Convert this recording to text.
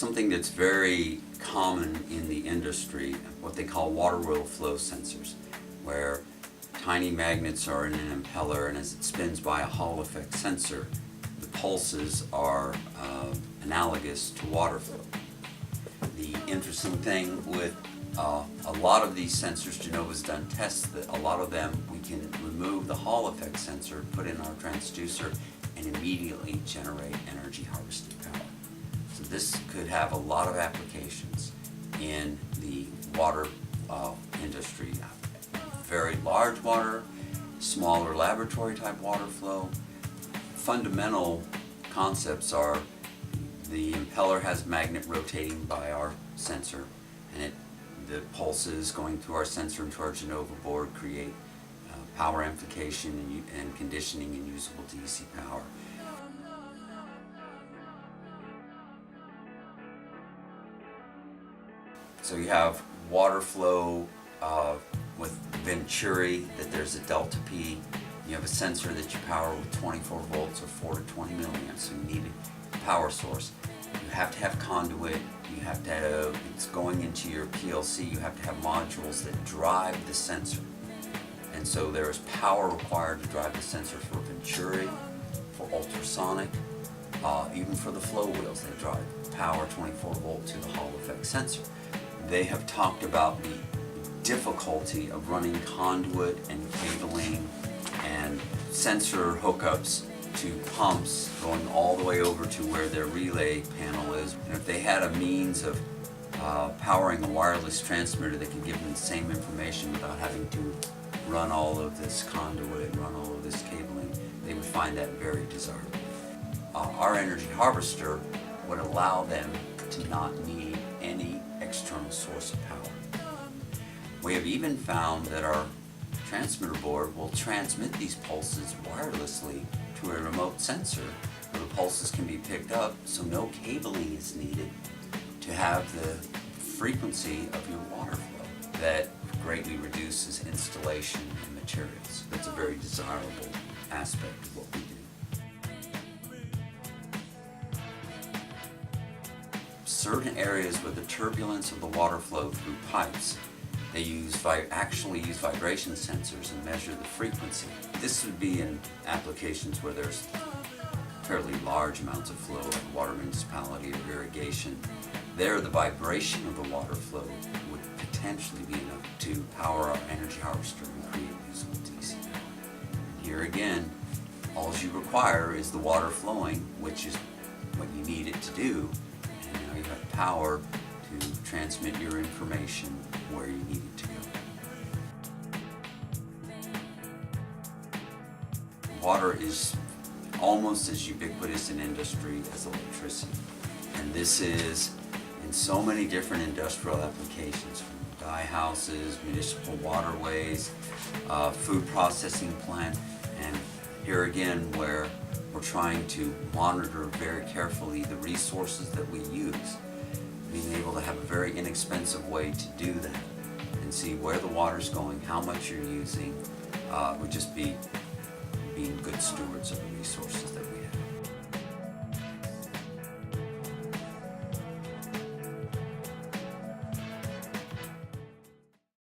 something that's very common in the industry, what they call water wheel flow sensors, where tiny magnets are in an impeller, and as it spins by a Hall effect sensor, the pulses are analogous to water flow. The interesting thing with a lot of these sensors, Jennova's done tests that a lot of them we can remove the Hall effect sensor, put in our transducer, and immediately generate energy harvesting power. So this could have a lot of applications in the water industry. Very large water, smaller laboratory type water flow. Fundamental concepts are the impeller has magnet rotating by our sensor, and the pulses going through our sensor into our Jennova board create power amplification and conditioning and usable DC power. So you have water flow with Venturi, that there's a delta P. You have a sensor that you power with 24 volts or 4 to 20 milliamps, so you need a power source. You have to have conduit, you have to have, it's going into your PLC, you have to have modules that drive the sensor. And so there is power required to drive the sensor for Venturi, for ultrasonic, even for the flow wheels, they drive power 24 volt to the Hall effect sensor. They have talked about the difficulty of running conduit and cabling and sensor hookups to pumps going all the way over to where their relay panel is. And if they had a means of powering a wireless transmitter that could give them the same information without having to run all of this conduit, run all of this cabling, they would find that very desirable. Our energy harvester would allow them to not need any external source of power. We have even found that our transmitter board will transmit these pulses wirelessly to a remote sensor where the pulses can be picked up, so no cabling is needed to have the frequency of your water flow. That greatly reduces installation and materials. That's a very desirable aspect of what we do. Certain areas with the turbulence of the water flow through pipes, they actually use vibration sensors and measure the frequency. This would be in applications where there's fairly large amounts of flow, like water municipality or irrigation. There, the vibration of the water flow would potentially be enough to power our energy harvester and create usable DC power. Here again, all you require is the water flowing, which is what you need it to do, and now you have power to transmit your information where you need it to go. Water is almost as ubiquitous in industry as electricity, and this is in so many different industrial applications, from dye houses, municipal waterways, food processing plant, and here again where we're trying to monitor very carefully the resources that we use. Being able to have a very inexpensive way to do that and see where the water's going, how much you're using, would just be being good stewards of the resources that